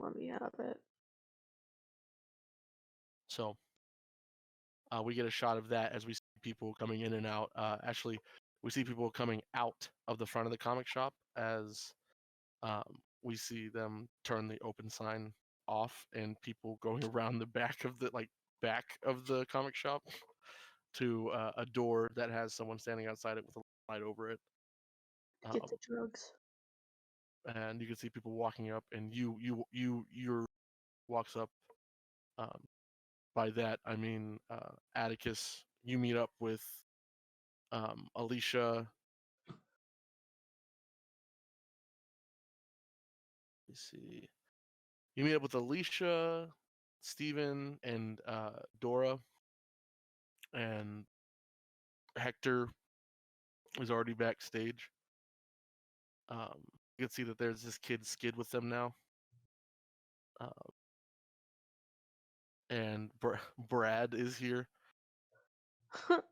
Let me have it. So we get a shot of that as we see people coming in and out. Actually, we see people coming out of the front of the comic shop as we see them turn the open sign off, and people going around the back of the comic shop to a door that has someone standing outside it with a light over it. Get the drugs. And you can see people walking up, and your walks up. By that I mean Atticus. You meet up with Alicia. Let's see. You meet up with Alicia, Steven, and Dora, and Hector is already backstage. You can see that there's this kid Skid with them now. And Brad is here.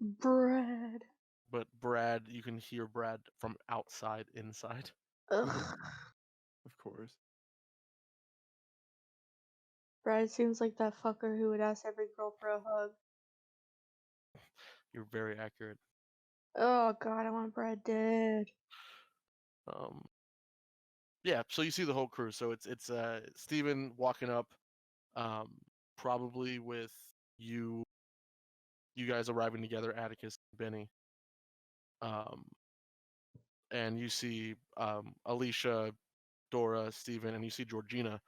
Brad. But Brad, you can hear Brad from outside inside. Ugh. Of course. Brad seems like that fucker who would ask every girl for a hug. You're very accurate. Oh god, I want Brad dead. Yeah, so you see the whole crew. So it's Steven walking up, probably with you guys arriving together, Atticus and Benny. And you see Alicia, Dora, Steven, and you see Georgina.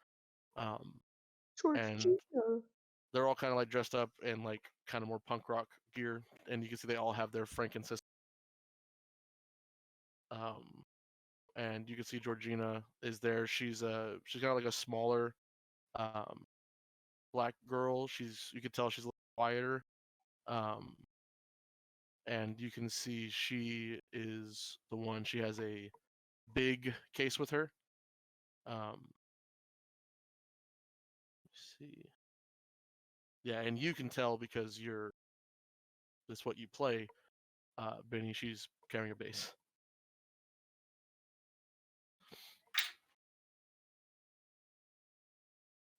Georgina. And they're all kind of like dressed up in like kind of more punk rock gear, and you can see they all have their frankincense. And you can see Georgina is there. She's kind of like a smaller black girl. You can tell she's a little quieter. And you can see she is the one. She has a big case with her. Let's see. Yeah, and you can tell because that's what you play, Benny. She's carrying a bass.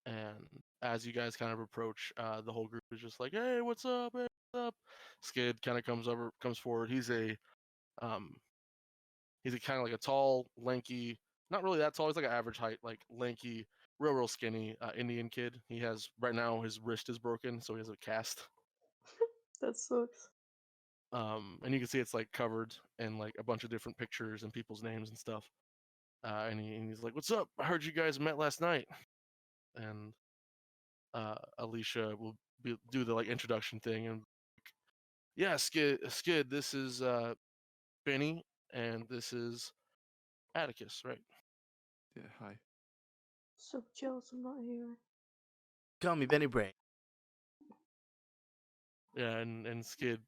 And as you guys kind of approach, the whole group is just like, "Hey, what's up? Hey, what's up?" Skid kind of comes forward. He's a kind of like a tall, lanky, not really that tall. He's like an average height, like lanky, real skinny Indian kid. He has right now his wrist is broken, so he has a cast. That sucks. And you can see it's like covered in like a bunch of different pictures and people's names and stuff. And he's like, "What's up? I heard you guys met last night." And Alicia will do the like introduction thing, and yeah, Skid, this is Benny, and this is Atticus, right? Yeah, hi. So jealous I'm not here. Call me Benny Brain. Yeah, and Skid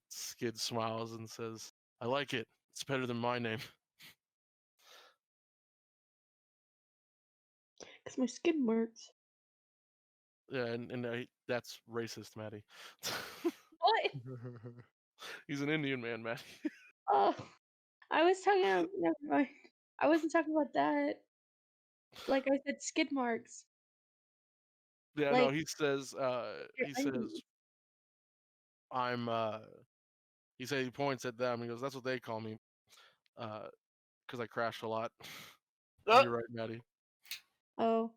smiles and says, "I like it. It's better than my name." Cause my skin works. Yeah, and that's racist, Maddie. What? He's an Indian man, Maddie. Oh, I was talking. Never mind. I wasn't talking about that. Like I said, skid marks. Yeah, like, no, he says, onions. I'm, he points at them. He goes, "That's what they call me, because I crashed a lot." You're right, Maddie. Oh.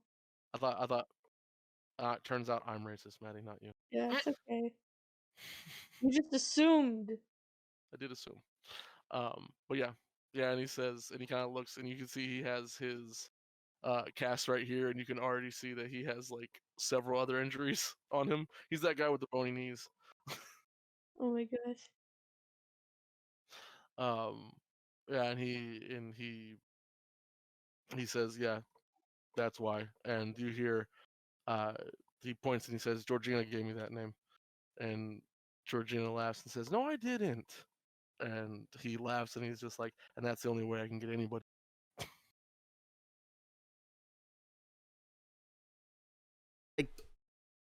I thought. It turns out I'm racist, Maddie, not you. Yeah, it's okay. You just assumed. I did assume. But yeah, and he says, and he kind of looks, and you can see he has his cast right here, and you can already see that he has like several other injuries on him. He's that guy with the bony knees. Oh my gosh. Yeah, and he says, "Yeah, that's why." And you hear, he points and he says, "Georgina gave me that name," and Georgina laughs and says, "No, I didn't." And he laughs and he's just like, "And that's the only way I can get anybody." I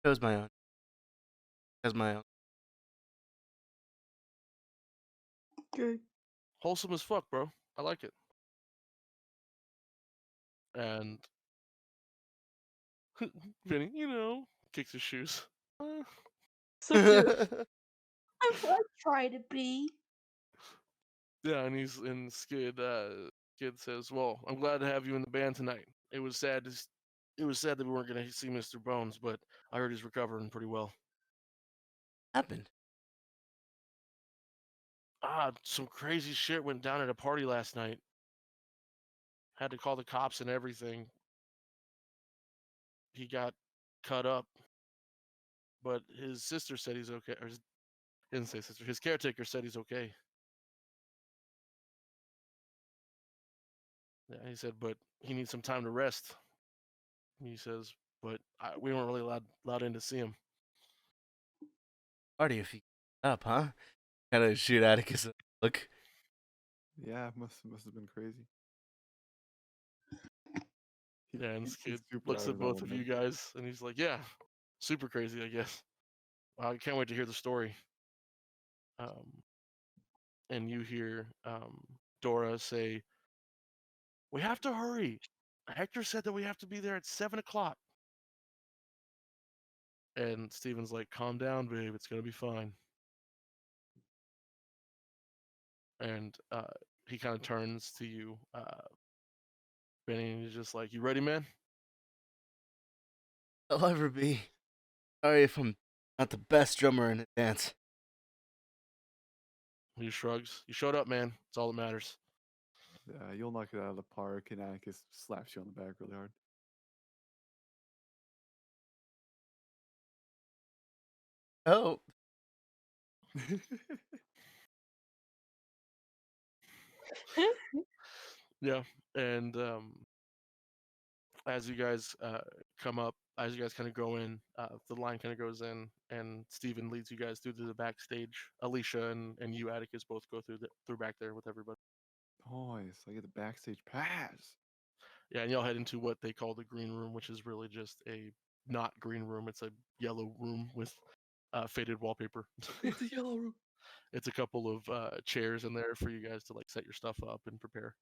chose my own. Chose my own. Good. Wholesome as fuck, bro. I like it. And Benny, kicks his shoes. Uh, So cute. I try to be. yeah, and Skid says, "Well, I'm glad to have you in the band tonight. It was sad that we weren't gonna see Mr. Bones, but I heard he's recovering pretty well." Happened. Some crazy shit went down at a party last night. Had to call the cops and everything. He got cut up, but his sister said he's okay. Or he didn't say sister. His caretaker said he's okay. Yeah, he said, but he needs some time to rest. He says, but we weren't really allowed in to see him. Party if you up, huh? Kind of shoot Atticus. Look. Yeah, must have been crazy. He- Yeah, and he's Skid super looks out at of his both of you element. guys, and he's like, "Yeah, super crazy, I guess. I can't wait to hear the story." Um, and you hear Dora say, "We have to hurry. Hector said that we have to be there at 7 o'clock." And Steven's like, "Calm down, babe. It's gonna be fine." And he kind of turns to you, Benny, and he's just like, "You ready, man?" I'll ever be. Sorry if I'm not the best drummer in a dance. He shrugs. "You showed up, man. It's all that matters." Yeah, you'll knock it out of the park, and Atticus slaps you on the back really hard. Oh. Yeah, and as you guys come up, as you guys kind of go in, the line kind of goes in, and Steven leads you guys through to the backstage. Alicia and you, Atticus, both go through back there with everybody. Nice. I get the backstage pass. Yeah, and y'all head into what they call the green room, which is really just a not green room. It's a yellow room with faded wallpaper. It's a yellow room. It's a couple of chairs in there for you guys to like set your stuff up and prepare.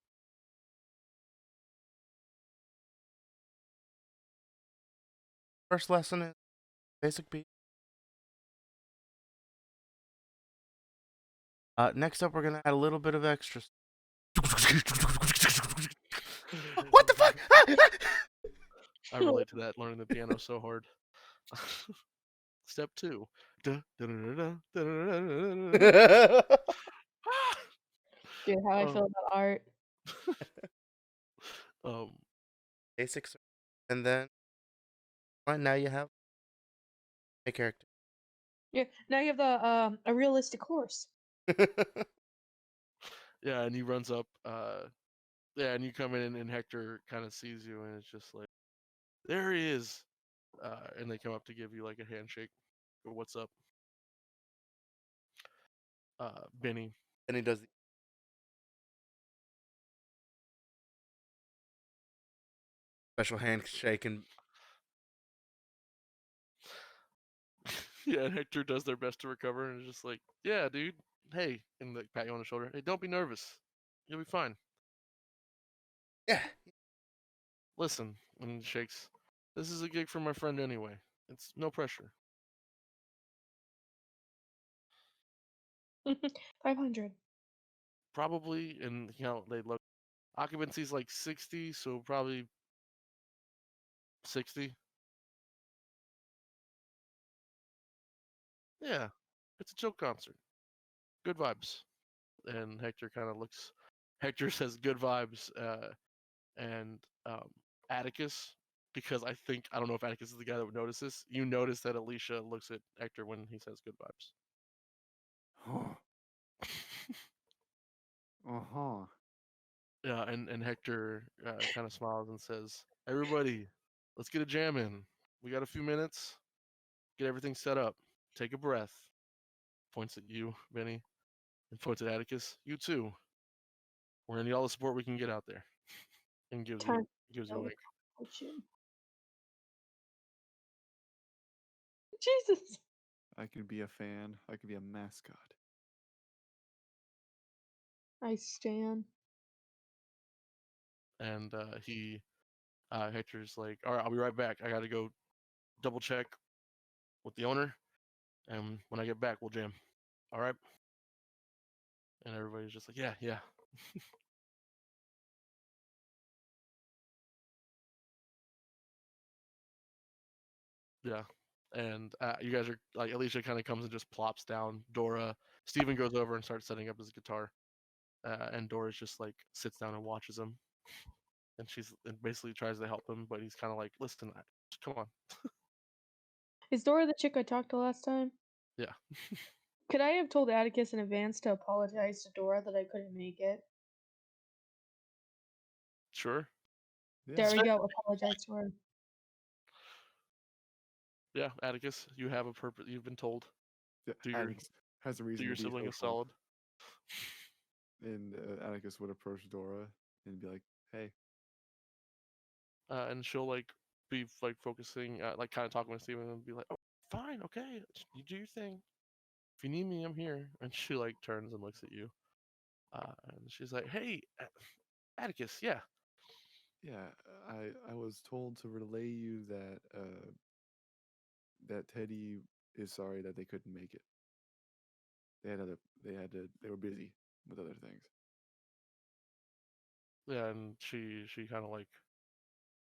First lesson is basic beat. Next up, we're gonna add a little bit of extra. What the fuck? I relate to that, learning the piano so hard. Step 2. Dude, how I um, feel about art. um, Basics, and then now you have a character. Yeah, now you have a realistic horse. yeah, and he runs up. Yeah, and you come in, and Hector kind of sees you, and it's just like, there he is. And they come up to give you like a handshake. What's up, Benny? And he does the special handshake and Yeah, and Hector does their best to recover, and is just like, yeah, dude. Hey, and like pat you on the shoulder. Hey, don't be nervous. You'll be fine. yeah. Listen, and he shakes. This is a gig for my friend anyway. It's no pressure. 500. Probably, and they look. Occupancy's like 60, so probably 60. Yeah, it's a chill concert. Good vibes. And Hector kind of looks. Hector says good vibes, and Atticus, because I don't know if Atticus is the guy that would notice this. You notice that Alicia looks at Hector when he says good vibes. Uh-huh. Yeah, and Hector kind of smiles and says, "Everybody, let's get a jam in. We got a few minutes. Get everything set up. Take a breath." Points at you, Benny, and points at Atticus. You too. We're gonna need all the support we can get out there. And Time gives you a to wink. coach you. Jesus. I can be a fan. I can be a mascot. I stand. And he Hector's like, all right, I'll be right back. I gotta go double check with the owner, and when I get back, we'll jam. All right. And everybody's just like, yeah, yeah. Yeah. And you guys are like, Alicia kind of comes and just plops down. Steven goes over and starts setting up his guitar. And Dora's just like sits down and watches him. And basically tries to help him, but he's kind of like, listen, come on. Is Dora the chick I talked to last time? Yeah. Could I have told Atticus in advance to apologize to Dora that I couldn't make it? Sure. Yeah, There we go. Apologize to her. Yeah, Atticus, you have a purpose. You've been told. yeah, Do your Atticus has a do reason your to be sibling a social. solid. And Atticus would approach Dora and be like, "Hey, And she'll like be like focusing, like kind of talking with Steven and be like, "Oh, fine, okay, you do your thing. If you need me, I'm here." And she like turns and looks at you, and she's like, "Hey, Atticus, yeah, yeah, I was told to relay you that that Teddy is sorry that they couldn't make it. They were busy with other things." yeah," and she kind of like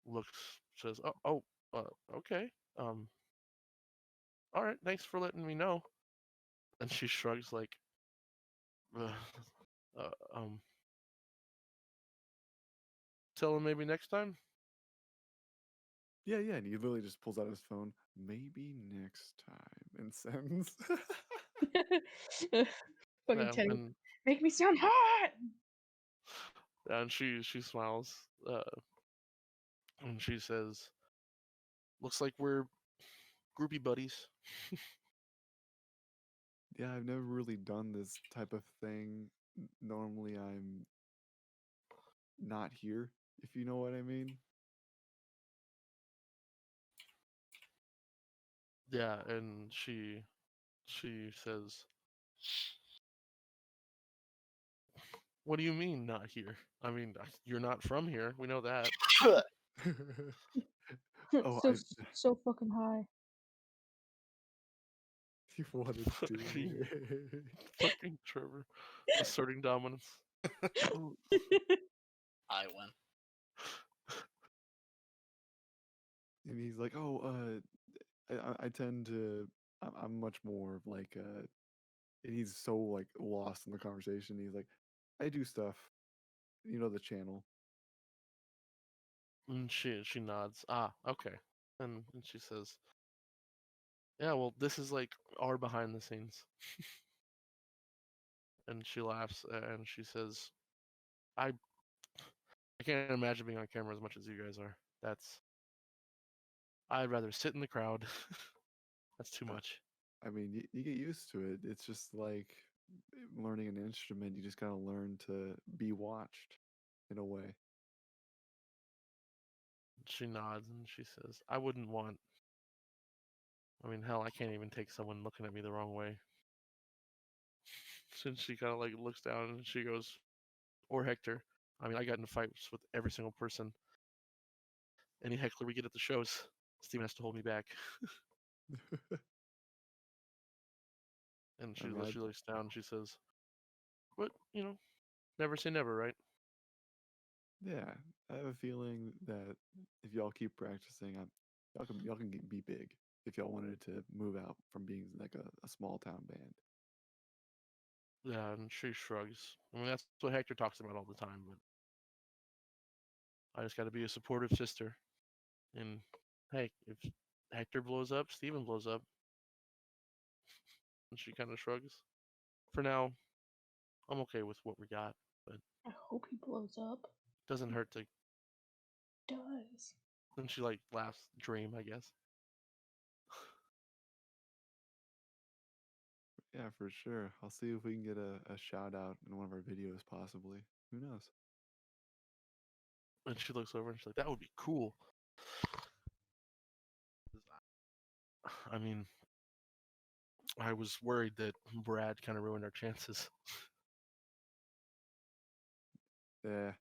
looks, says, "Oh, okay, um, all right, thanks for letting me know." And she shrugs like, "Ugh, uh, um, tell him maybe next time." Yeah, yeah, and he literally just pulls out his phone. Maybe next time, and sends. Fucking Teddy. And Make me sound hot! she smiles, and she says, "Looks like we're groupie buddies." Yeah, I've never really done this type of thing. Normally, I'm not here, if you know what I mean. Yeah, and she says, "What do you mean not here? I mean, you're not from here. We know that." Oh, so so fucking high. what a Fucking dick. fucking Trevor, asserting dominance. Oh, I win. and he's like, "Oh, I tend to. I'm much more of like and he's so like lost in the conversation. He's like, I do stuff, the channel." And she nods. Ah, okay. And she says, "Yeah, well, this is like our behind the scenes." And she laughs and she says, "I I can't imagine being on camera as much as you guys are. I'd rather sit in the crowd. That's too Uh, much." I mean, you get used to it. It's just like learning an instrument. You just gotta learn to be watched in a way. She nods and she says, "I wouldn't want. I mean, hell, I can't even take someone looking at me the wrong way." Since she kind of like looks down and she goes, "Or Hector. I mean, I got into fights with every single person. Any heckler we get at the shows, Steven has to hold me back." And I mean, she looks down and she says, "But never say never, right?" yeah, I have a feeling that if y'all keep practicing, y'all can be big if y'all wanted to move out from being like a small town band. Yeah, and she shrugs. I mean, that's what Hector talks about all the time. But I just got to be a supportive sister. And hey, if Hector blows up, Steven blows up. And she kind of shrugs. For now, I'm okay with what we got, but it I hope he blows up. doesn't hurt to. Does. Then she like laughs, dream, I guess. Yeah, for sure. I'll see if we can get a shout out in one of our videos, possibly. Who knows? And she looks over and she's like, "That would be cool." I mean, I was worried that Brad kind of ruined our chances. Yeah,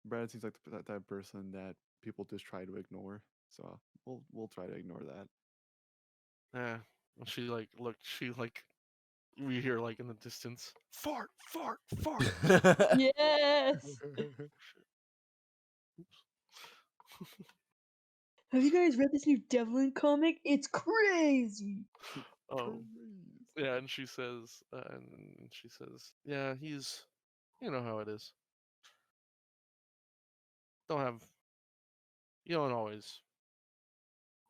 Brad seems like that type of person that people just try to ignore. So we'll try to ignore that. Yeah. And she like look. She like we hear like in the distance, fart, fart, fart. Yes. Have you guys read this new Devlin comic? It's crazy. Um, yeah, and she says, yeah, he's, you know how it is. You don't always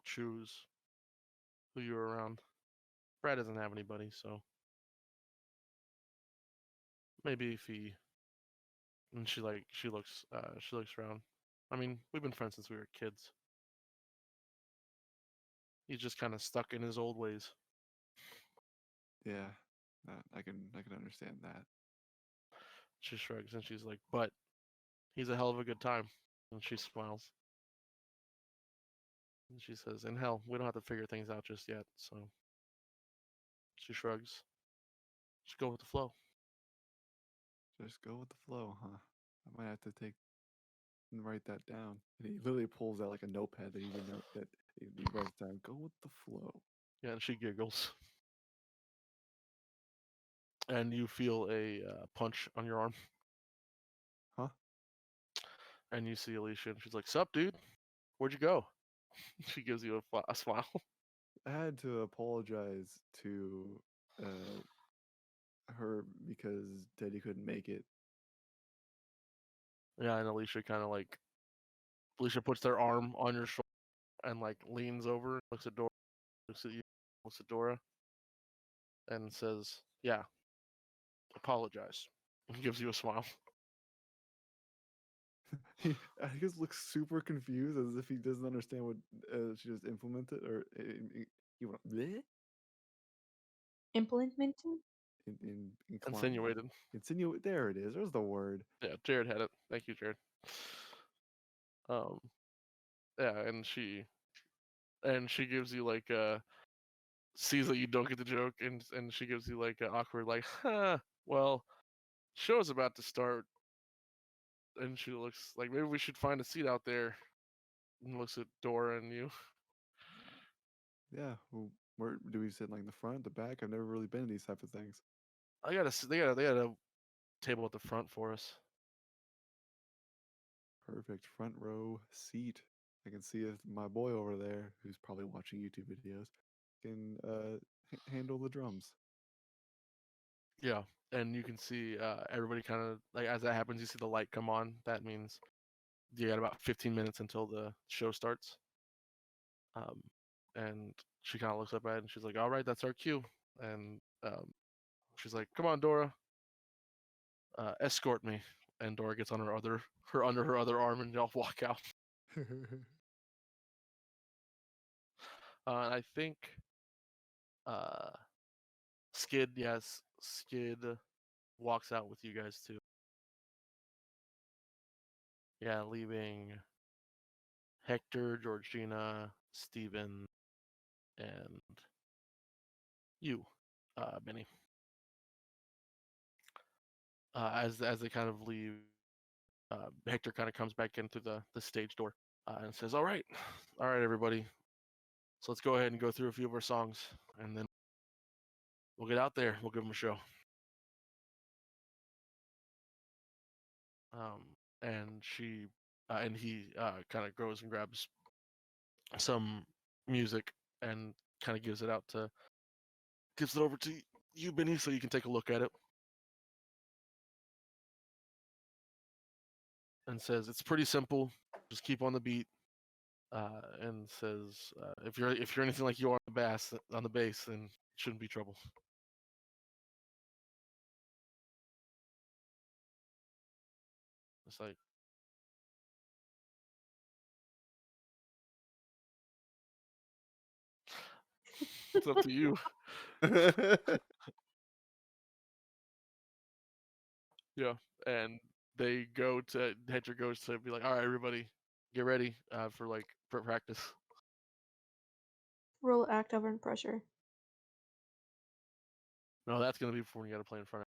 choose who you're around. Brad doesn't have anybody, so maybe if he, and she looks around. I mean, we've been friends since we were kids. He's just kind of stuck in his old ways. Yeah, I can understand that. She shrugs and she's like, but he's a hell of a good time. And she smiles. And she says, and hell, we don't have to figure things out just yet, so she shrugs. Just go with the flow. Just go with the flow, huh? I might have to take and write that down. And he literally pulls out like a notepad that he would note that he writes down. Go with the flow. Yeah, and she giggles. And you feel a punch on your arm. Huh? And you see Alicia, and she's like, sup, dude? Where'd you go? She gives you a smile. I had to apologize to her because Teddy couldn't make it. Yeah, and Alicia kind of like, Alicia puts their arm on your shoulder and like leans over, looks at Dora, looks at you, looks at Dora, and says, yeah, apologize. And gives you a smile. I guess looks super confused as if he doesn't understand what she just implemented or he went bleh? Implementing? Inclined. Insinuated. Insinuate. There it is. There's the word. Yeah, Jared had it. Thank you, Jared. Um, yeah, and she gives you like sees that you don't get the joke, and she gives you like an awkward like, huh, well, show's about to start, and she looks like maybe we should find a seat out there, and looks at Dora and you. Yeah. Well, where do we sit? Like in the front, the back? I've never really been in these type of things. They got a table at the front for us. Perfect front row seat. I can see if my boy over there, who's probably watching YouTube videos, can handle the drums. Yeah, and you can see everybody kind of like as that happens, you see the light come on. That means you got about 15 minutes until the show starts. Um, and she kind of looks up at it and she's like, "All right, that's our cue." And she's like, "Come on, Dora, escort me." And Dora gets on under her other arm, and y'all walk out. And I think uh, Skid walks out with you guys too. Yeah, leaving Hector, Georgina, Steven, and you, Benny. As they kind of leave, Hector kind of comes back in through the stage door and says, all right, everybody. So let's go ahead and go through a few of our songs, and then we'll get out there. We'll give them a show." And she and he kind of goes and grabs some music and kind of gives it over to you, Benny, so you can take a look at it. And says it's pretty simple. Just keep on the beat. And says if you're anything like you are on the bass, then it shouldn't be trouble. It's like it's up to you. Yeah, and Hector goes to be like, all right, everybody, get ready for practice. Roll act under pressure. No, that's gonna be before you gotta play in front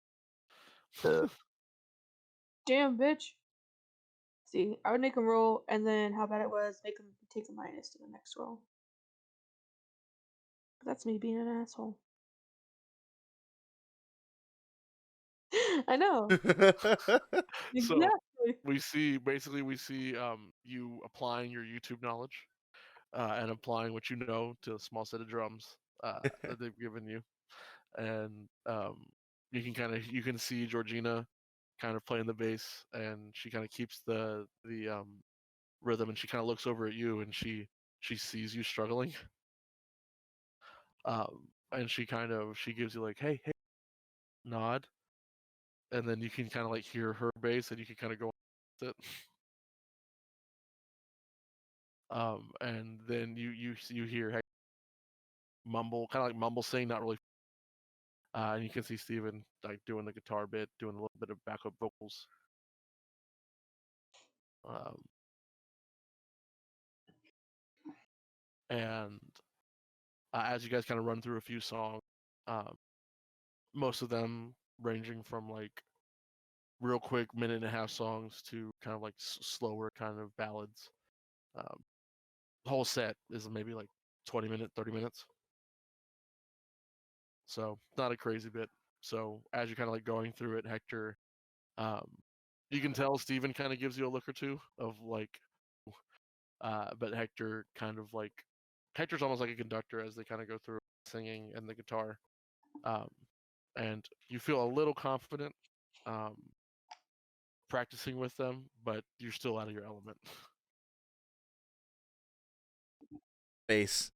of. Damn, bitch. See, I would make him roll, and then how bad it was, make him take a minus to the next roll. That's me being an asshole. I know. So Exactly. we see you applying your YouTube knowledge and applying what you know to a small set of drums that they've given you, and you can see Georgina kind of playing the bass, and she kind of keeps the rhythm, and she kind of looks over at you, and she sees you struggling, and she gives you like, hey, nod, and then you can kind of like hear her bass, and you can kind of go with it. And then you hear mumble, kind of like mumble sing, not really. And you can see Steven like doing the guitar bit, doing a little bit of backup vocals. Um, and as you guys kind of run through a few songs, um, most of them ranging from like real quick minute and a half songs to kind of like slower kind of ballads. Um, the whole set is maybe like 20 minutes, 30 minutes. So not a crazy bit. So as you're kind of like going through it, Hector, um, you can tell Steven kind of gives you a look or two of like, but Hector kind of like, Hector's almost like a conductor as they kind of go through singing and the guitar. Um, and you feel a little confident um, practicing with them, but you're still out of your element. Bass.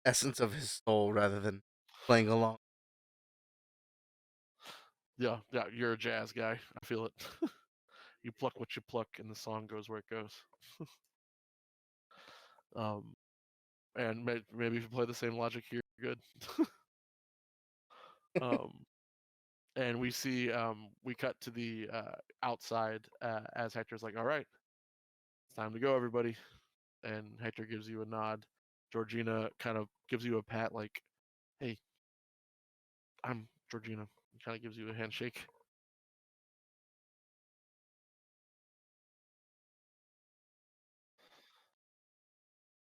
Essence of his soul rather than playing along. Yeah, you're a jazz guy. I feel it. You pluck what you pluck, and the song goes where it goes. um, and maybe if you play the same logic here, you're good. um, and we cut to the outside as Hector's like, "All right, it's time to go, everybody." And Hector gives you a nod. Georgina kind of gives you a pat, like, "Hey, I'm Georgina." Kind of gives you a handshake.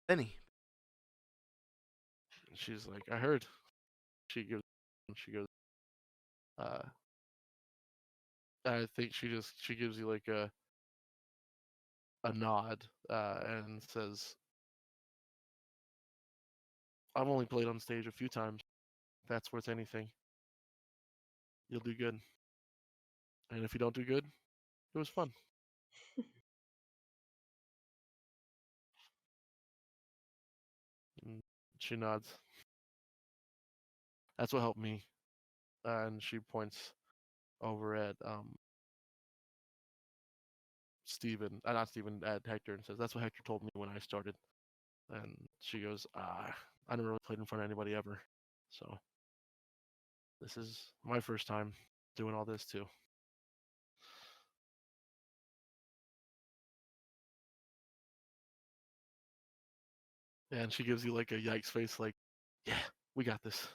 Benny. She's like, "I heard." She goes, uh, I think she gives you like a nod and says, "I've only played on stage a few times. If that's worth anything, you'll do good. And if you don't do good, it was fun." And she nods. That's what helped me. And she points over at Steven, not Steven, at Hector, and says, "That's what Hector told me when I started." And she goes, "I never really played in front of anybody ever. So this is my first time doing all this too." And she gives you like a yikes face, like, "Yeah, we got this."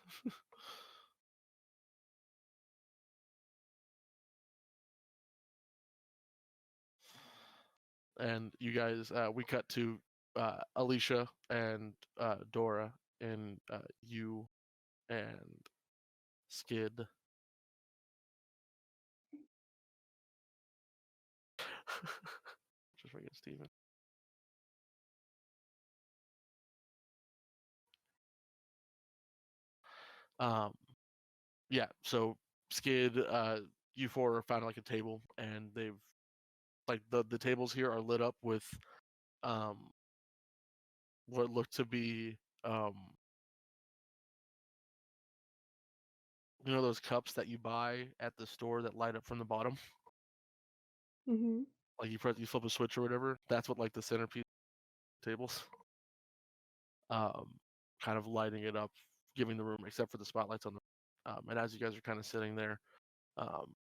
And you guys, we cut to Alicia and Dora, and you and Skid. Just forget Steven. Um, yeah, so Skid, you four found like a table, and they've like the tables here are lit up with um what look to be you know those cups that you buy at the store that light up from the bottom? Mm-hmm. Like you flip a switch or whatever. That's what like the centerpiece tables. Um, kind of lighting it up, giving the room, except for the spotlights on the. And as you guys are kind of sitting there, um,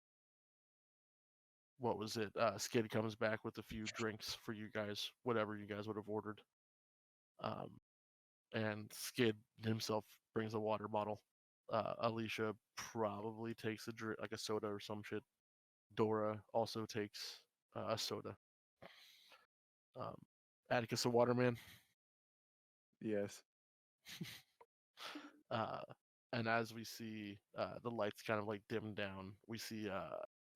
what was it? Skid comes back with a few drinks for you guys, whatever you guys would have ordered. Um, and Skid himself brings a water bottle. Alicia probably takes a drink, like a soda or some shit. Dora also takes a soda. Um, Atticus a waterman. Yes. Uh, and as we see the lights kind of like dim down, we see a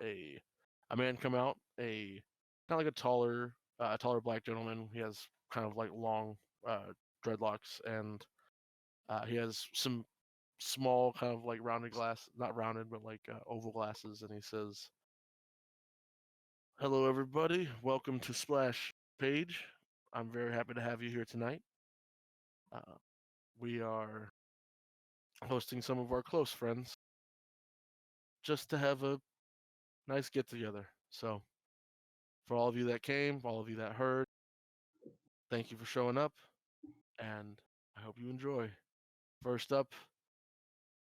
a man come out, a kind of like a taller black gentleman. He has kind of like long dreadlocks, and he has some small kind of like rounded glass, not rounded, but like oval glasses, and he says, "Hello, everybody. Welcome to Splash Page. I'm very happy to have you here tonight. Uh, we are hosting some of our close friends just to have a nice get together. So, for all of you that came, all of you that heard, thank you for showing up, and I hope you enjoy. First up,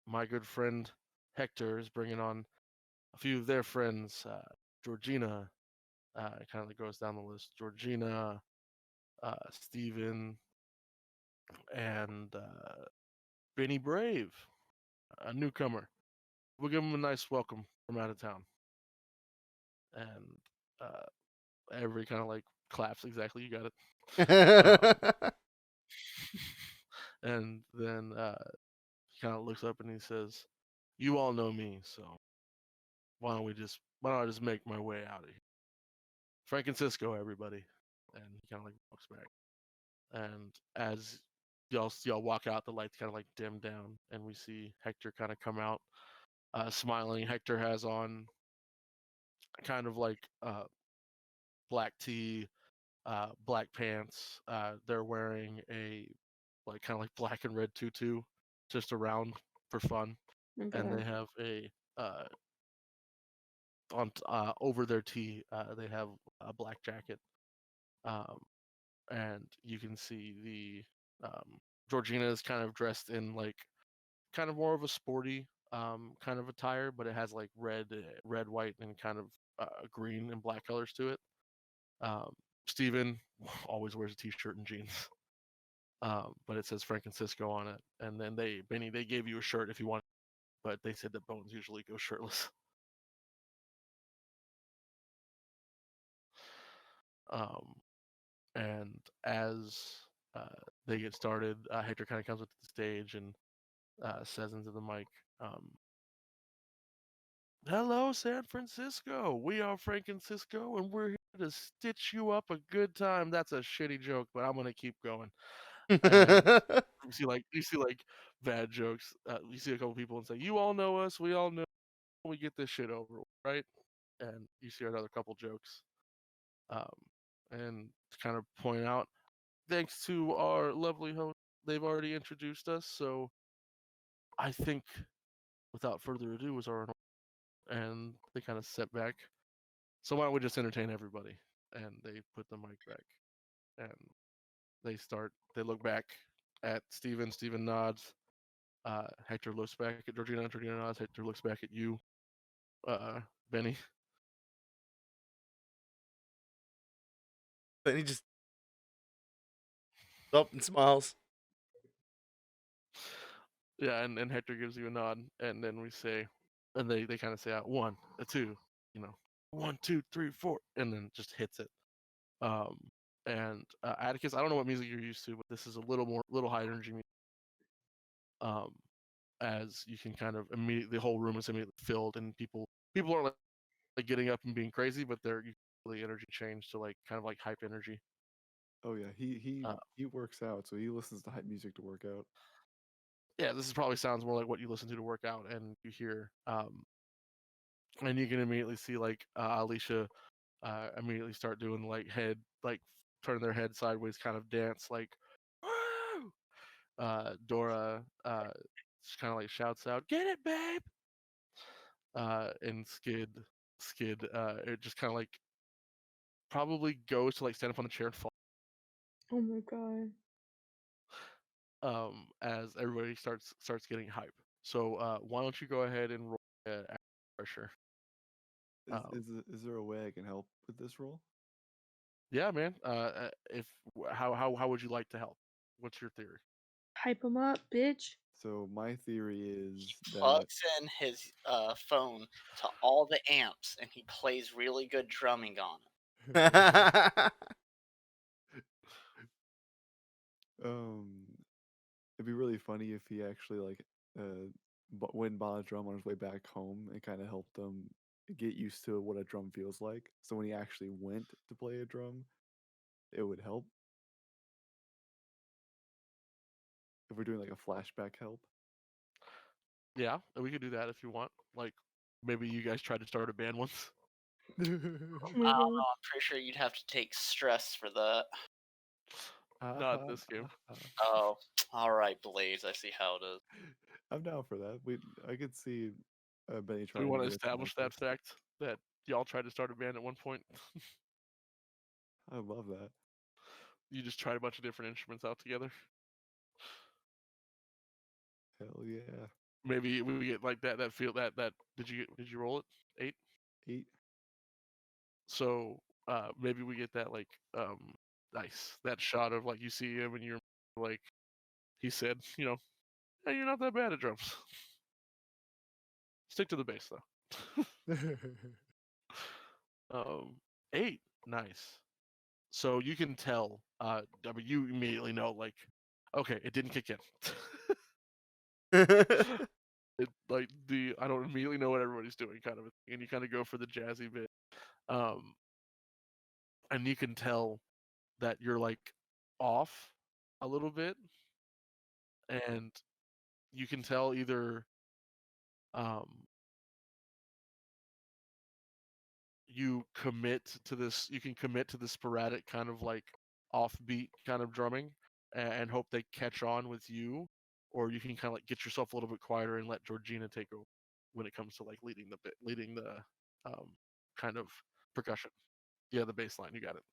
my good friend Hector is bringing on a few of their friends. Georgina, it kind of goes down the list. Georgina, Steven, and Benny Brave, a newcomer. We'll give him a nice welcome from out of town. And uh, everybody kind of like claps exactly. You got it. And then he kind of looks up and he says, "You all know me, so why don't I just make my way out of here? Francisco, everybody." And he kind of like walks back. And as y'all walk out, the lights kind of like dim down, and we see Hector kind of come out, smiling. Hector has on kind of like black tee, black pants. They're wearing a like kind of like black and red tutu, just around for fun, and Okay. they have a on over their tee. They have a black jacket, um, and you can see Georgina is kind of dressed in like kind of more of a sporty kind of attire, but it has like red, white, and kind of green and black colors to it. Um, Steven always wears a t-shirt and jeans. But it says Francisco on it. And then Benny, they gave you a shirt if you want, but they said that Bones usually goes shirtless. Um, and as uh, they get started, Hector kind of comes up to the stage and says into the mic, "Hello, San Francisco. We are Francisco, and we're here to stitch you up a good time." That's a shitty joke, but I'm gonna keep going. And you see like bad jokes. You see a couple people and say, "You all know us. We all know. We get this shit over, with, right?" And you see another couple jokes, um, and to kind of point out, thanks to our lovely host, they've already introduced us. So I think, without further ado, is our and they kind of step back. So why don't we just entertain everybody? And they put the mic back, and they start. They look back at Steven. Steven nods. Hector looks back at Georgina. Georgina nods. Hector looks back at you, Benny. Then he just up and smiles. Yeah, and Hector gives you a nod, and then we say, and they kind of say out one, a two, you know, 1, 2, 3, 4, and then just hits it. Um, and Atticus, I don't know what music you're used to, but this is a little high energy music. Um, as you can kind of immediately, the whole room is immediately filled, and people aren't like getting up and being crazy, but they're the energy change to like kind of like hype energy. Oh yeah, Uh, he works out, so he listens to hype music to work out. yeah, this is probably sounds more like what you listen to work out, and you hear, and you can immediately see like Alicia immediately start doing like like turn their head sideways kind of dance like woo! Dora just kind of like shouts out, "Get it, babe!" And Skid it just kind of like probably goes to like stand up on the chair and fall. Oh my god. As everybody starts getting hype. So why don't you go ahead and roll pressure? Um, Is there a way I can help with this role? yeah, man. If how would you like to help? What's your theory? Hype him up, bitch. So my theory is that Plugs in his phone to all the amps, and he plays really good drumming on it. it'd be really funny if he actually like went bought a drum on his way back home and kind of helped him get used to what a drum feels like. So when he actually went to play a drum, it would help. If we're doing like a flashback help. Yeah, we could do that if you want. Like, maybe you guys tried to start a band once. Oh my I don't god. know. I'm pretty sure you'd have to take stress for that. Not this game. Oh, all right, Blaze. I see how it is. I'm down for that. I could see Benny Do we trying want to to get us to establish that Memphis. fact that y'all tried to start a band at one point? I love that. You just tried a bunch of different instruments out together. Hell yeah. Maybe we get like that feel that did you roll it? 8? 8. So maybe we get that like nice that shot of like you see him and you're like he said, hey, you're not that bad at drums. Stick to the bass though. 8, nice. So you can tell, I mean, you immediately know, like, okay, it didn't kick in. Like I don't immediately know what everybody's doing, kind of a thing, and you kind of go for the jazzy bit, um, and you can tell that you're like off a little bit, and you can tell either um, you can commit to the sporadic kind of like offbeat kind of drumming and hope they catch on with you, or you can kind of like get yourself a little bit quieter and let Georgina take over when it comes to like leading the kind of percussion. Yeah, the bass line, you got it.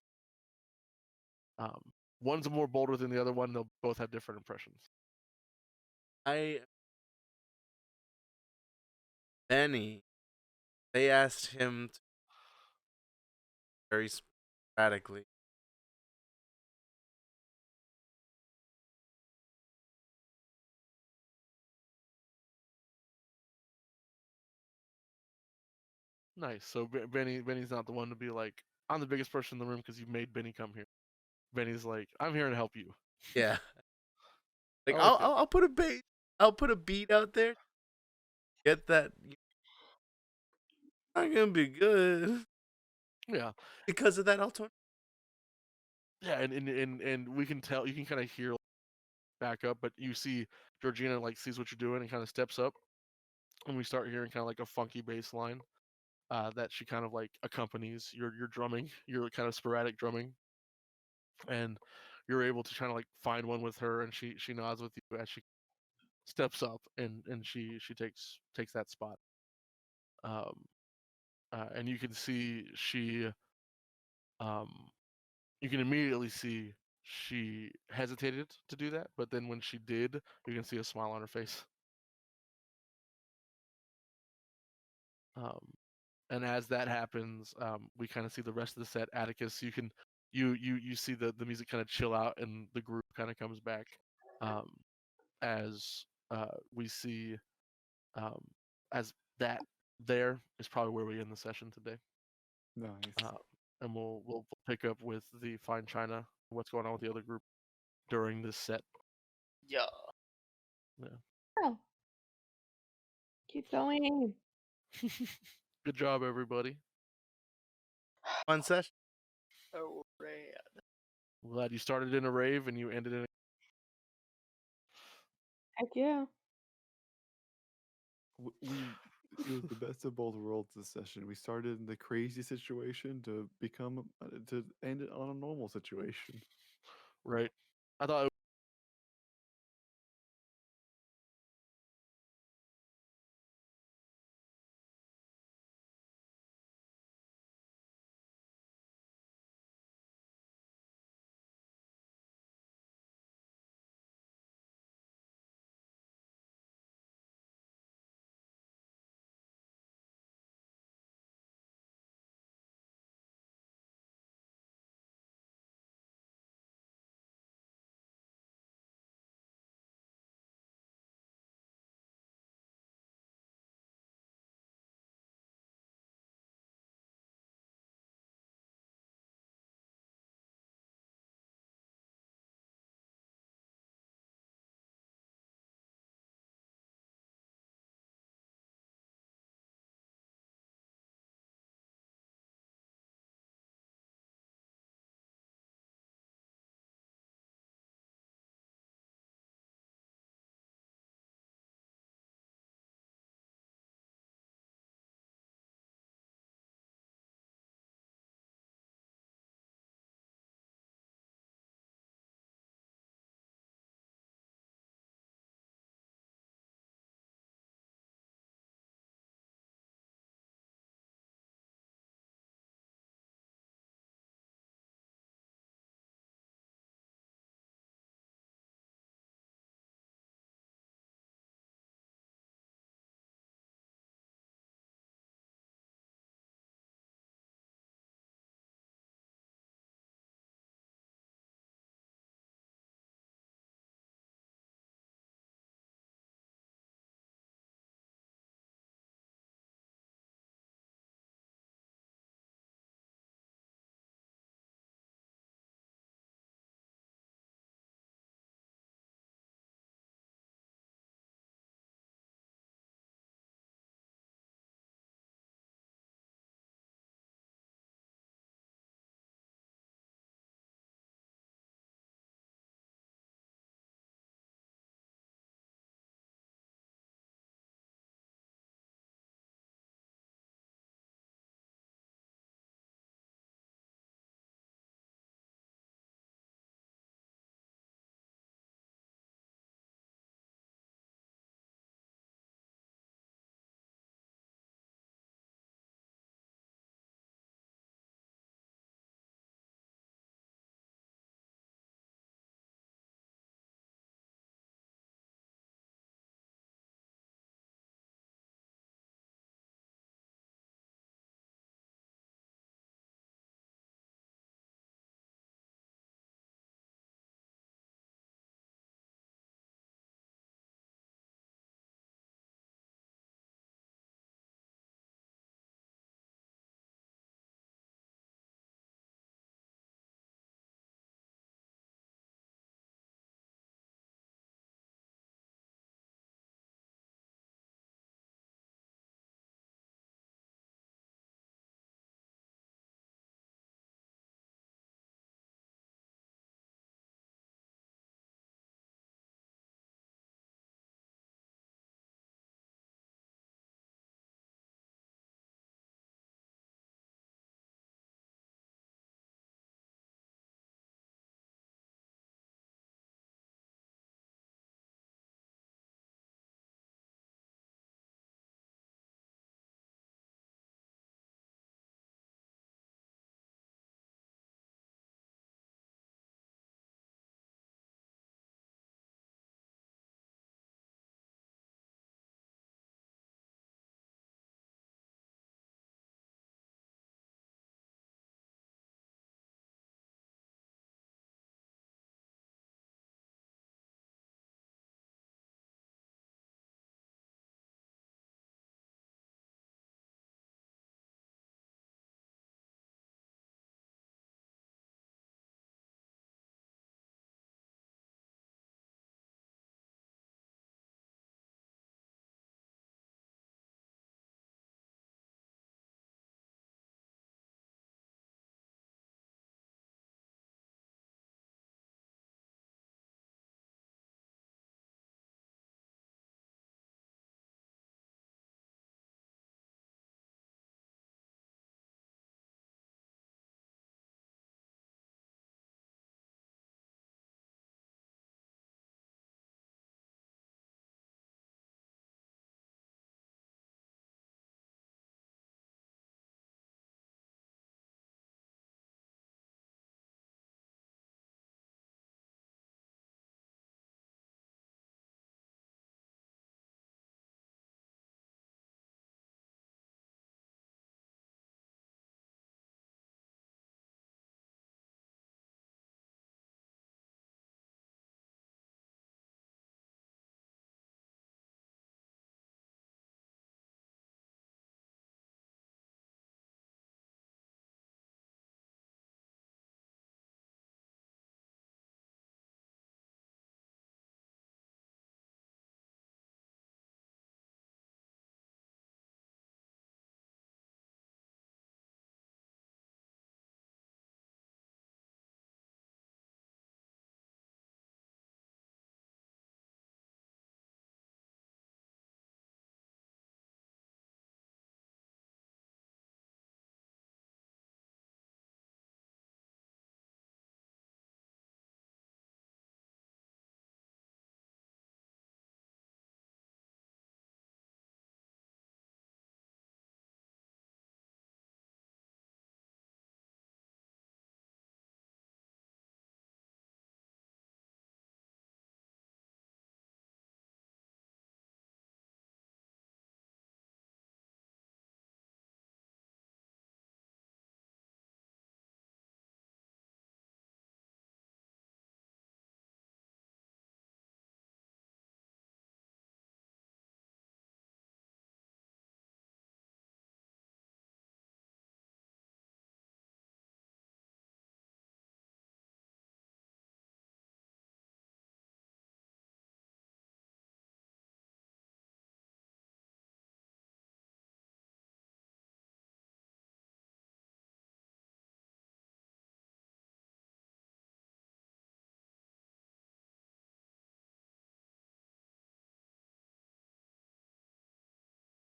um, One's more bolder than the other one. They'll both have different impressions. Benny, they asked him to very sporadically. Nice. So Benny's not the one to be like, I'm the biggest person in the room because you made Benny come here. Benny's like, I'm here to help you. Yeah, like I'll, Okay. I'll I'll put a beat. I'll put a beat out there. Get that. Not gonna be good Yeah. because of that. I'll turn. Yeah, and we can tell, you can kind of hear back up, but you see Georgina like sees what you're doing and kind of steps up, and we start hearing kind of like a funky bass line that she kind of like accompanies your drumming, your kind of sporadic drumming, and you're able to kind of like find one with her, and she nods with you as she steps up, and she takes that spot. Um, and you can see um, you can immediately see she hesitated to do that, but then when she did, you can see a smile on her face. Um, and as that happens, we kind of see the rest of the set. Atticus, you see the music kind of chill out, and the group kind of comes back. Um, as we see, um, as that there is probably where we end the session today. Nice. And we'll pick up with the fine china, what's going on with the other group during this set. Yeah. Yeah. Oh. Keep going. Good job, everybody. Fun session. Oh, rad. I'm glad you started in a rave and you ended in. Heck yeah. It was the best of both worlds this session. We started in the crazy situation to to end it on a normal situation. Right. I thought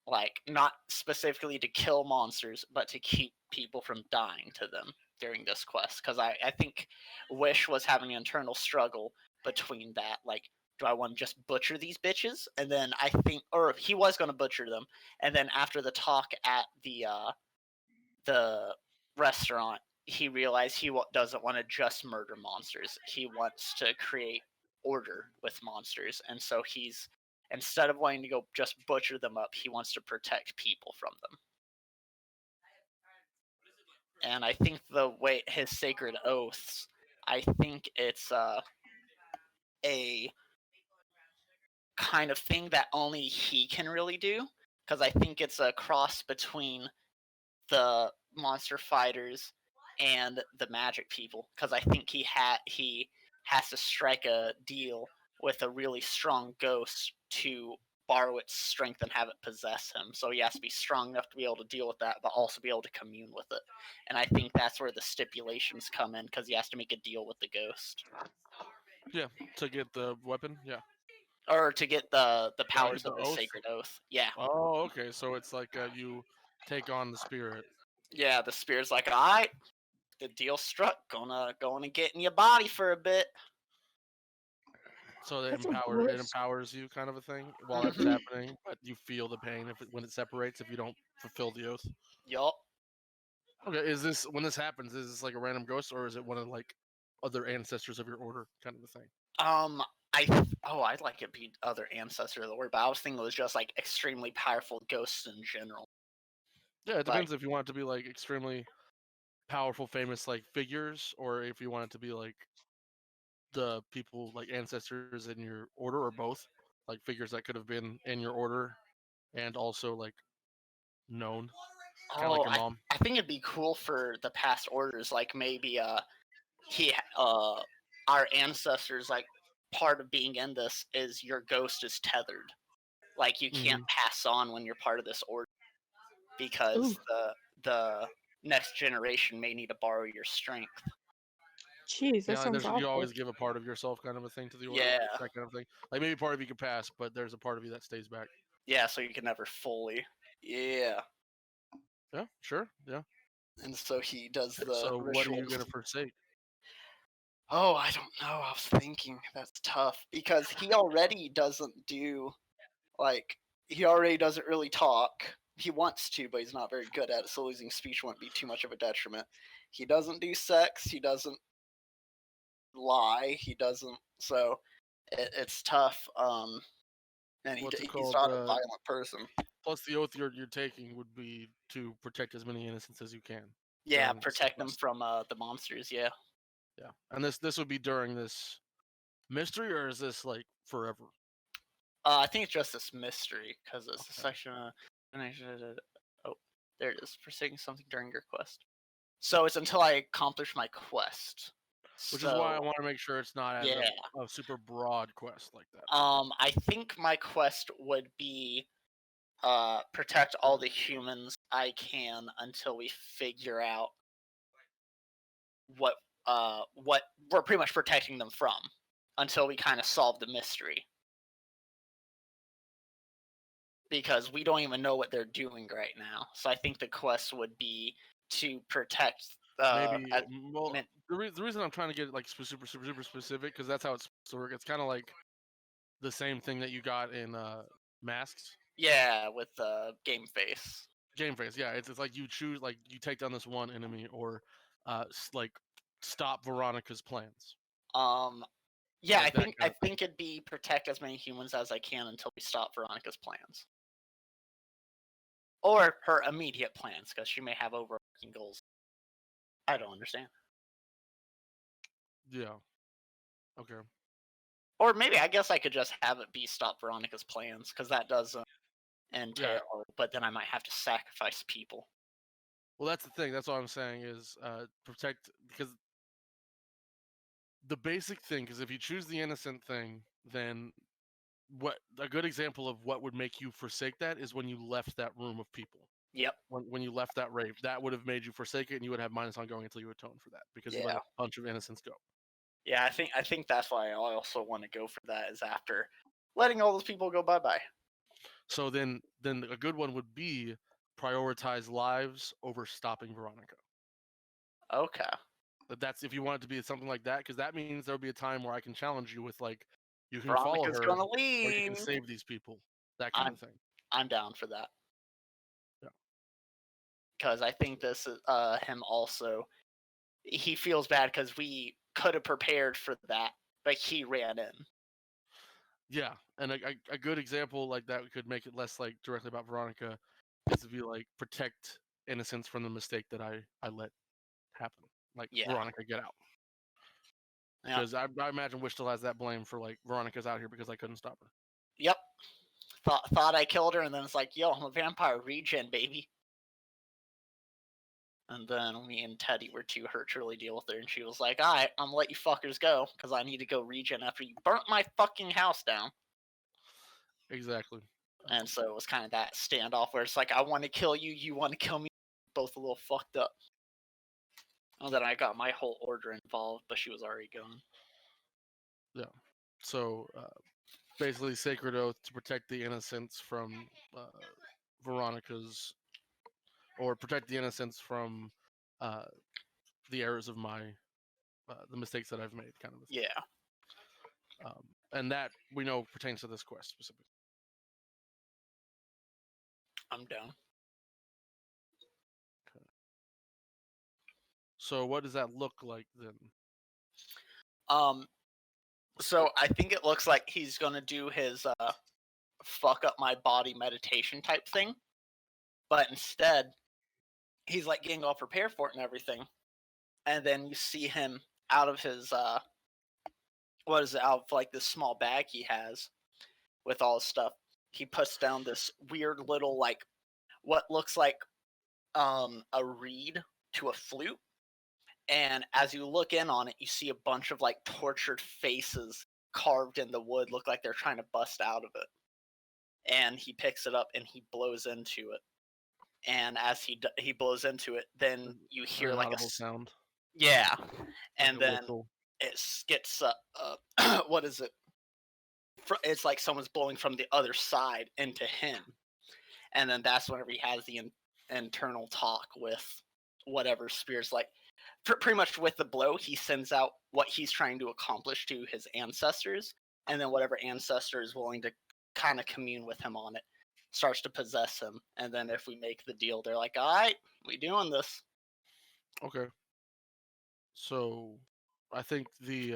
like not specifically to kill monsters, but to keep people from dying to them during this quest. Because I think Wish was having an internal struggle between that, like, do I want to just butcher these bitches? And then I think, or he was going to butcher them, and then after the talk at the restaurant, he realized he doesn't want to just murder monsters. He wants to create order with monsters, and so he's, instead of wanting to go just butcher them up, he wants to protect people from them. And I think the way his sacred oaths, I think it's a kind of thing that only he can really do, because I think it's a cross between the monster fighters and the magic people, because I think he has to strike a deal with a really strong ghost to borrow its strength and have it possess him. So he has to be strong enough to be able to deal with that, but also be able to commune with it. And I think that's where the stipulations come in, because he has to make a deal with the ghost, Yeah, to get the weapon. Yeah. or to get the powers The of the oath. sacred oath. Yeah. Oh, okay. So it's like you take on the spirit. Yeah, the spirit's like, all right, the deal struck. Gonna get in your body for a bit. So That's the it worst. empowers you, kind of a thing, while that's Mhm. happening. But you feel the pain when it separates if you don't fulfill the oath. Yup. Okay, is this when this happens? Is this like a random ghost, or is it one of like other ancestors of your order, kind of a thing? I'd like it be other ancestor of the word, but I was thinking it was just like extremely powerful ghosts in general. Yeah, it Like, depends if you want it to be like extremely powerful, famous like figures, or if you want it to be like the people like ancestors in your order, or both, like figures that could have been in your order and also like known, kind of like oh, your mom. I think it'd be cool for the past orders, like maybe our ancestors, like part of being in this is your ghost is tethered. Like you can't Mhm. pass on when you're part of this order, because Ooh, the next generation may need to borrow your strength. jeez, that Yeah, and sounds you awful. always give a part of yourself, kind of a thing, to the order, Yeah. that kind of thing. Like maybe part of you can pass, but there's a part of you that stays back. Yeah, so you can never fully. Yeah. Yeah, sure, yeah. And so he does the So what are you rituals. gonna forsake? Oh, I don't know. I was thinking that's tough, because he already doesn't do, like, he already doesn't really talk. He wants to, but he's not very good at it, so losing speech wouldn't be too much of a detriment. He doesn't do sex. He doesn't lie. He doesn't. So it's tough. And What's it he's called? not a violent person. Plus, the oath you're taking would be to protect as many innocents as you can. Yeah, during this protect them quest. from the monsters. Yeah. Yeah, and this would be during this mystery, or is this like forever? I think it's just this mystery, because it's a Okay. section. Oh, there it is. Forsaking something during your quest. So it's until I accomplish my quest. Which is why I want to make sure it's not as Yeah. a super broad quest like that. I think my quest would be protect all the humans I can until we figure out what we're pretty much protecting them from, until we kind of solve the mystery. Because we don't even know what they're doing right now. So I think the quest would be to protect Maybe the reason I'm trying to get like super specific, because that's how it's supposed to work. It's kind of like the same thing that you got in Masks. Yeah, with game face. Game phase, yeah. It's like you choose, like you take down this one enemy, or like stop Veronica's plans. Yeah, Like I think it'd be protect as many humans as I can until we stop Veronica's plans. Or her immediate plans, because she may have overarching goals. I don't understand. Yeah. Okay. Or maybe I guess I could just have it be stop Veronica's plans, because that doesn't entail, but then I might have to sacrifice people. Well, that's the thing. That's what I'm saying is protect, because the basic thing is if you choose the innocent thing, then what a good example of what would make you forsake that is when you left that room of people. Yep. When you left that rave, that would have made you forsake it, and you would have minus on going until you atone for that, because you let a bunch of innocents go. Yeah, I think that's why I also want to go for that, is after letting all those people go bye-bye. So then a good one would be prioritize lives over stopping Veronica. Okay. That's if you want it to be something like that, because that means there'll be a time where I can challenge you with like, you can follow Veronica's her, gonna or you can leave. save these people, that kind of thing. I'm down for that. Yeah. Because I think this is him also. He feels bad because we could have prepared for that, but he ran in. Yeah, and a good example like that could make it less like directly about Veronica is to be like protect innocence from the mistake that I let happen. Like Yeah. Veronica, get out. Yeah. Because I imagine Wish still has that blame for like Veronica's out here because I couldn't stop her. Yep. Thought I killed her, and then it's like, yo, I'm a vampire regen, baby. And then me and Teddy were too hurt to really deal with her, and she was like, alright, I'm gonna let you fuckers go, because I need to go regen after you burnt my fucking house down. Exactly. And so it was kind of that standoff where it's like, I want to kill you, you want to kill me, both a little fucked up. And then I got my whole order involved, but she was already gone. Yeah. So basically, sacred oath to protect the innocents from Veronica's, or protect the innocents from the errors of my the mistakes that I've made, kind of a thing. Yeah. And that we know pertains to this quest specifically. I'm down. Okay. So what does that look like then? So I think it looks like he's gonna do his fuck up my body meditation type thing, but instead he's like getting all prepared for it and everything, and then you see him out of his what is it, out of like this small bag he has with all his stuff. He puts down this weird little like what looks like a reed to a flute, and as you look in on it, you see a bunch of like tortured faces carved in the wood, look like they're trying to bust out of it. And he picks it up and he blows into it. And as he blows into it, then you hear An like audible sound. yeah, Like and a then whistle. it gets what is it? It's like someone's blowing from the other side into him, and then that's whenever he has the internal talk with whatever spirits. Like pretty much with the blow, he sends out what he's trying to accomplish to his ancestors, and then whatever ancestor is willing to kind of commune with him on it starts to possess him. And then if we make the deal, they're like, all right, we doing this. Okay. So I think the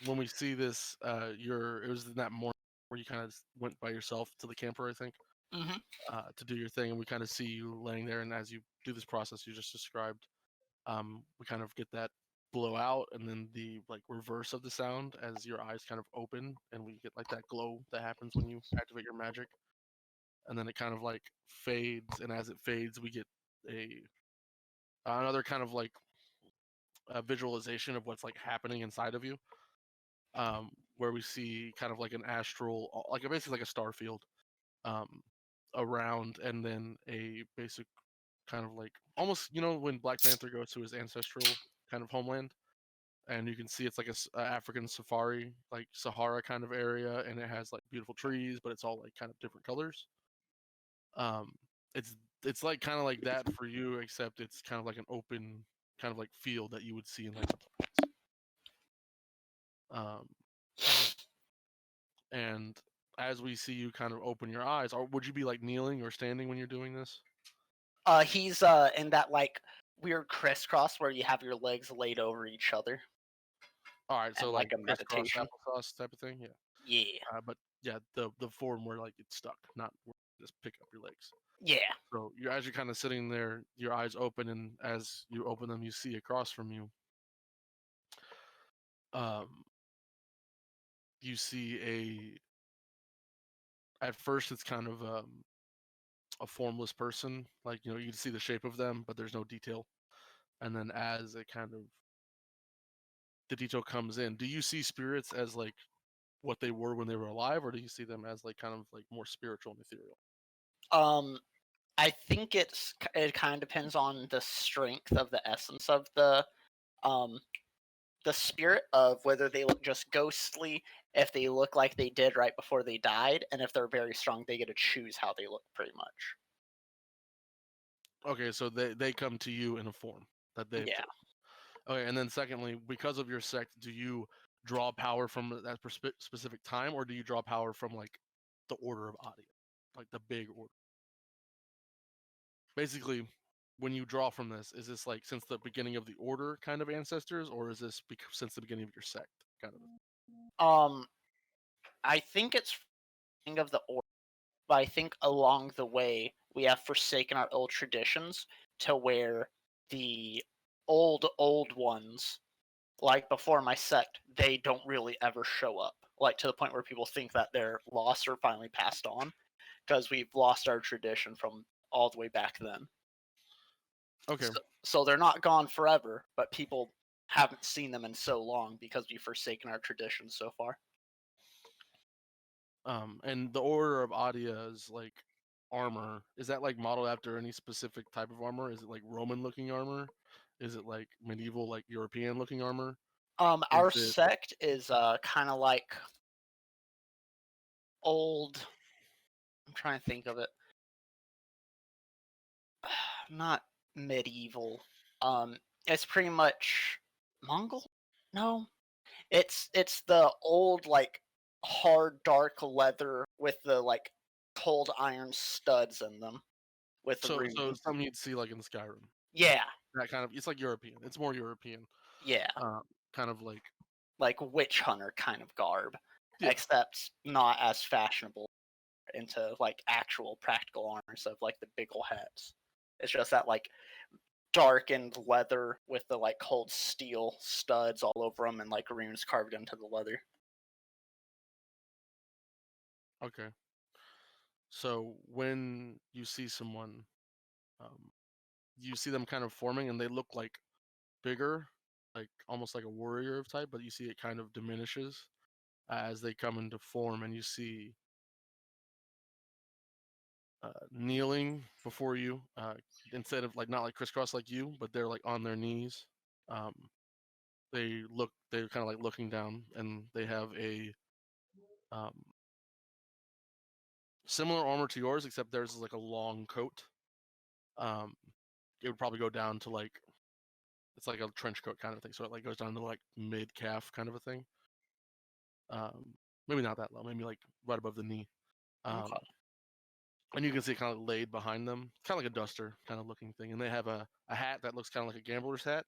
when we see this, it was in that morning where you kind of went by yourself to the camper, I think, to do your thing, and we kind of see you laying there, and as you do this process you just described, we kind of get that blowout, and then the like reverse of the sound as your eyes kind of open, and we get like that glow that happens when you activate your magic, and then it kind of like fades, and as it fades, we get another kind of like a visualization of what's like happening inside of you, where we see kind of like an astral, like basically like a star field around, and then a basic kind of like almost, when Black Panther goes to his ancestral kind of homeland, and you can see it's like a African safari, like Sahara kind of area, and it has like beautiful trees, but it's all like kind of different colors. Um, it's like kind of like that for you, except it's kind of like an open kind of like field that you would see in like the um, and as we see you kind of open your eyes, or would you be like kneeling or standing when you're doing this? He's in that like weird crisscross where you have your legs laid over each other. All right, so And like like a crisscross meditation. applesauce type of thing, yeah. Yeah. But yeah, the form where like it's stuck, not where you just pick up your legs. Yeah. So as you're kind of sitting there, your eyes open, and as you open them, you see across from you. You see at first it's kind of a formless person, like you can see the shape of them, but there's no detail. And then as it kind of the detail comes in, do you see spirits as like what they were when they were alive, or do you see them as like kind of like more spiritual and ethereal? I think it kind of depends on the strength of the essence of the the spirit of whether they look just ghostly, if they look like they did right before they died, and if they're very strong, they get to choose how they look pretty much. Okay, so they come to you in a form that they. Yeah. Okay, and then secondly, because of your sect, do you draw power from that specific time, or do you draw power from like the Order of Adia, like the big order? Basically, when you draw from this, is this like since the beginning of the order kind of ancestors, or is this since the beginning of your sect kind of? I think it's of the order, but I think along the way we have forsaken our old traditions to where the old ones, like before my sect, they don't really ever show up. Like to the point where people think that they're lost or finally passed on, because we've lost our tradition from all the way back then. Okay. So they're not gone forever, but people haven't seen them in so long because we've forsaken our traditions so far. And the Order of Adia's like armor, is that like modeled after any specific type of armor? Is it like Roman looking armor? Is it like medieval, like European looking armor? Our Is it sect is kind of like old. I'm trying to think of it. Not medieval. It's pretty much Mongol. No, it's the old like hard dark leather with the like cold iron studs in them with the so runes. something you'd see like in Skyrim? Yeah, That kind of, it's like European. It's more European. yeah, Kind of like witch hunter kind of garb, yeah. except not as fashionable into like actual practical armors of like the big ol' hats. It's just that like darkened leather with the like cold steel studs all over them and like runes carved into the leather. Okay. So when you see someone, you see them kind of forming, and they look like bigger, like almost like a warrior of type, but you see it kind of diminishes as they come into form, and you see kneeling before you, instead of like not like crisscross like you, but they're like on their knees. Um, they're kind of like looking down, and they have a um, similar armor to yours, except theirs is like a long coat. Um, it would probably go down to like, it's like a trench coat kind of thing, so it like goes down to like mid calf kind of a thing. Maybe not that low, maybe like right above the knee. Okay. And you can see it kind of laid behind them, kind of like a duster kind of looking thing. And they have a hat that looks kind of like a gambler's hat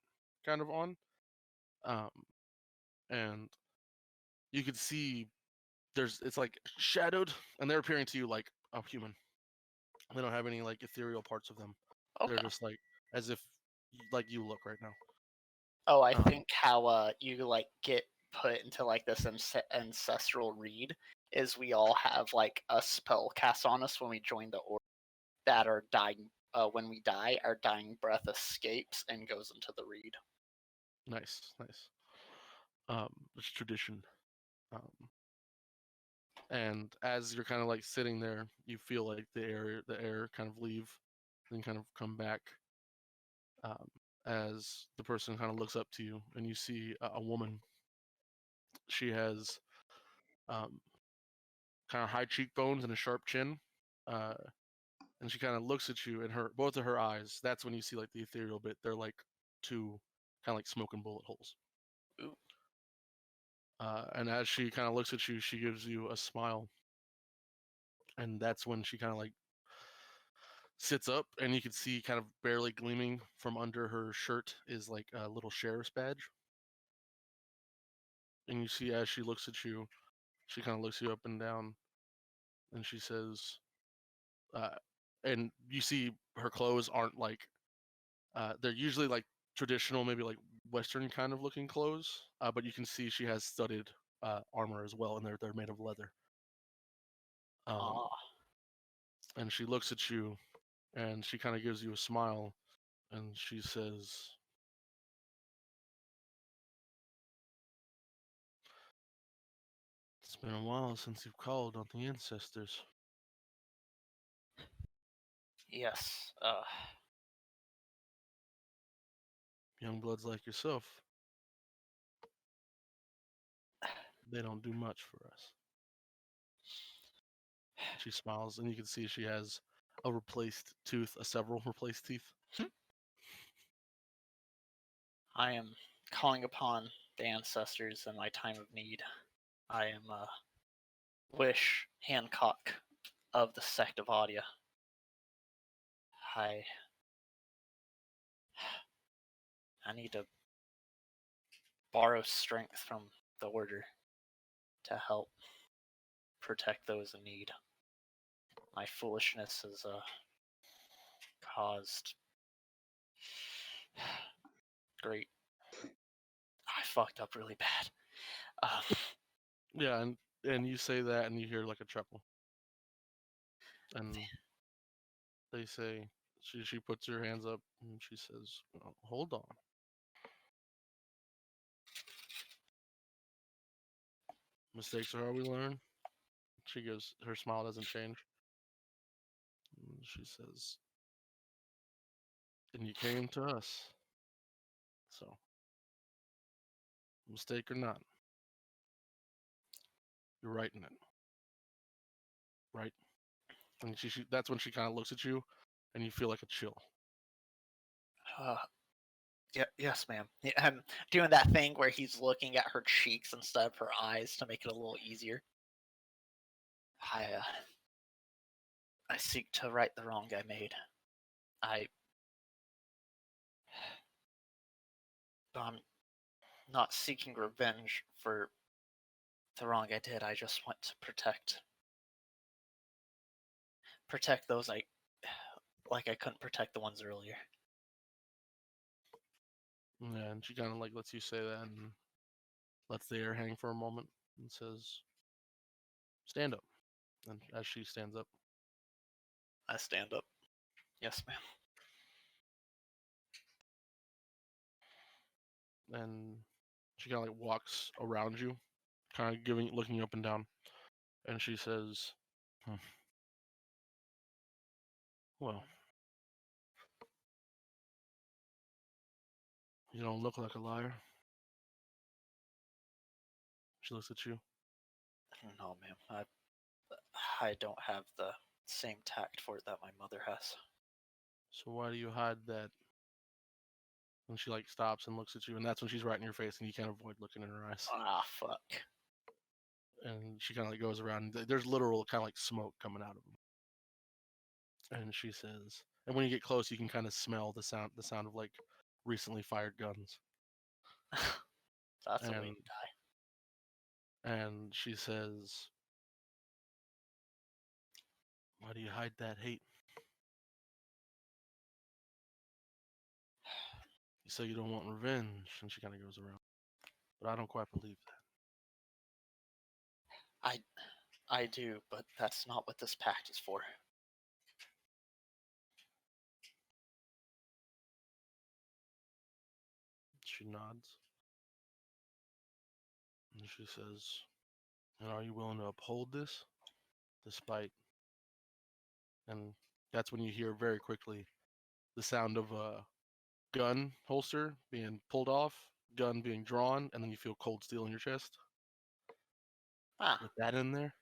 kind of on. Um, and you could see it's like shadowed, and they're appearing to you like a human. They don't have any like ethereal parts of them. They're Okay. just like as if like you look right now. Oh, I Um, think how you like get put into like this ancestral read is we all have like a spell cast on us when we join the order that our dying when we die, our dying breath escapes and goes into the reed. nice, nice. It's tradition. Um, and as you're kind of like sitting there, you feel like the air kind of leave, then kind of come back. Um, as the person kind of looks up to you, and you see a woman. She has um, kind of high cheekbones and a sharp chin, uh, and she kind of looks at you, and her both of her eyes. That's when you see like the ethereal bit. They're like two kind of like smoking bullet holes. Ooh. And as she kind of looks at you, she gives you a smile, and that's when she kind of like sits up, and you can see kind of barely gleaming from under her shirt is like a little sheriff's badge. And you see as she looks at you, she kind of looks you up and down, and she says, uh, and you see her clothes aren't like they're usually like traditional, maybe like Western kind of looking clothes, but you can see she has studded armor as well, and they're made of leather. Um, Ah. and she looks at you, and she kind of gives you a smile, and she says, "It's been a while since you've called on the ancestors, Yes. young bloods like yourself. they don't do much for us. She smiles, and you can see she has a replaced tooth, several replaced teeth. I am calling upon the ancestors in my time of need. I am Wish Hancock of the sect of Audia. I need to borrow strength from the order to help protect those in need. My foolishness has caused great. I fucked up really bad. Yeah, and you say that, and you hear like a chuckle, and they say she puts her hands up, and she says, "Oh, hold on." Mistakes are how we learn. She goes, her smile doesn't change. And she says, and you came to us. So, mistake or not, you're right in it. Right? And that's when she kind of looks at you, and you feel like a chill. Yeah, yes, ma'am. Yeah, I'm doing that thing where he's looking at her cheeks instead of her eyes to make it a little easier. I seek to right the wrong I made. I'm not seeking revenge for the wrong I did. I just want to protect those I couldn't protect the ones earlier. Yeah, and she kind of like lets you say that, and lets the air hang for a moment, and says, "Stand up." And as she stands up, I stand up. Yes, ma'am. and she kind of like walks around you, kind of looking up and down, and she says, "Well, you don't look like a liar." She looks at you. No, ma'am. I don't have the same tact for it that my mother has. So why do you hide that? And she like stops and looks at you, and that's when she's right in your face, and you can't avoid looking in her eyes. Ah, fuck. And she kind of like goes around. There's literal kind of like smoke coming out of them. And she says, and when you get close, you can kind of smell the sound of like recently fired guns. That's a way And to die. and she says, "Why do you hide that hate? You say you don't want revenge." And she kind of goes around, but I don't quite believe that. I do, but that's not what this pact is for. She nods. And she says, "And are you willing to uphold this, despite?" And that's when you hear very quickly the sound of a gun holster being pulled off, gun being drawn, and then you feel cold steel in your chest. Ah, With that in there,